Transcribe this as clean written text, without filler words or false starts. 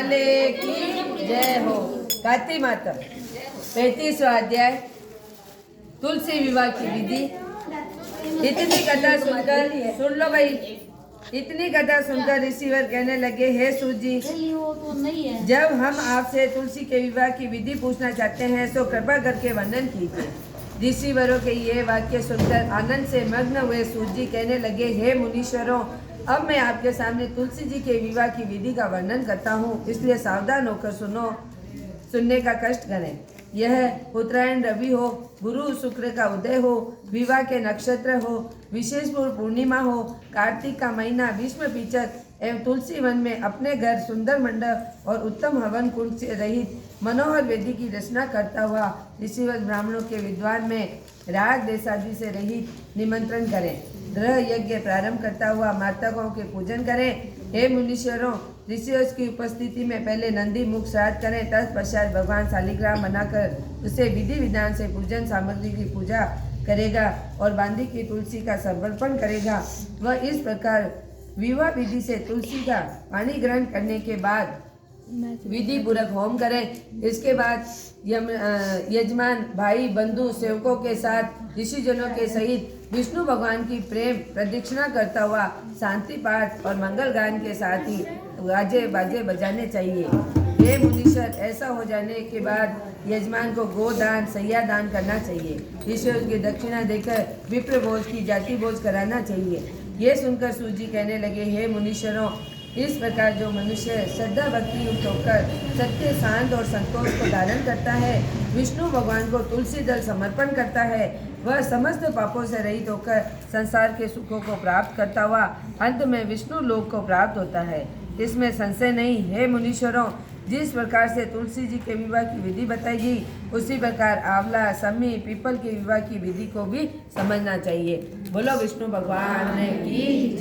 वाले की जय हो। गाती माता 35वां अध्याय तुलसी विवाह की विधि। इतनी कथा सुनकर, सुन लो भाई, इतनी कथा सुनकर ऋषिवर कहने लगे, हे सूत जी, जब हम आपसे तुलसी के विवाह की विधि पूछना चाहते हैं तो कृपा करके वर्णन कीजिए। ऋषिवरों के ये वाक्य सुनकर आनंद से मग्न हुए सूत जी कहने लगे, हे मुनीश्वरों, अब मैं आपके सामने तुलसी जी के विवाह की विधि का वर्णन करता हूँ, इसलिए सावधान होकर सुनो, सुनने का कष्ट करें। यह उत्तरायण रवि हो, गुरु शुक्र का उदय हो, विवाह के नक्षत्र हो, विशेष पूर्णिमा हो, कार्तिक का महीना, भीष्म पिचक एवं तुलसी वन में अपने घर सुंदर मंडप और उत्तम हवन कुंड से रहित मनोहर वेदी की रचना करता हुआ ऋषिवत ब्राह्मणों के विद्वान में राग देशादि से रहित निमंत्रण करें। ग्रह यज्ञ प्रारंभ करता हुआ मातकों के पूजन करें। हे मुनीश्वरों, ऋषियों की उपस्थिति में पहले नंदी मुख श्राद्ध करें, तत्पश्चात भगवान शालिग्राम बनाकर उसे विधि विधान से पूजन सामग्री की पूजा करेगा और बांधी की तुलसी का समर्पण करेगा। वह इस प्रकार विवाह विधि से तुलसी का पानी ग्रहण करने के बाद विधि पूर्वक होम करें। इसके बाद यजमान भाई बंधु सेवकों के साथ ऋषिजनों के सहित विष्णु भगवान की प्रेम प्रदक्षिणा करता हुआ शांति पाठ और मंगल गान के साथ ही गाजे बाजे बजाने चाहिए। हे मुनीश्वर, ऐसा हो जाने के बाद यजमान को गोदान सैया दान करना चाहिए। ऋषियों की दक्षिणा देकर विप्र भोज की जाति भोज कराना चाहिए। ये सुनकर सूत जी कहने लगे, हे मुनीश्वरों, इस प्रकार जो मनुष्य श्रद्धा भक्ति युक्त होकर सत्य, शांत और संतोष को धारण करता है, विष्णु भगवान को तुलसी दल समर्पण करता है, वह समस्त पापों से रहित होकर संसार के सुखों को प्राप्त करता हुआ अंत में विष्णु लोक को प्राप्त होता है। इसमें संशय नहीं। हे मुनीश्वरों, जिस प्रकार से तुलसी जी के विवाह की विधि बताई गई, उसी प्रकार आंवला, सम्मी, पीपल के विवाह की विधि को भी समझना चाहिए। बोलो विष्णु भगवान की।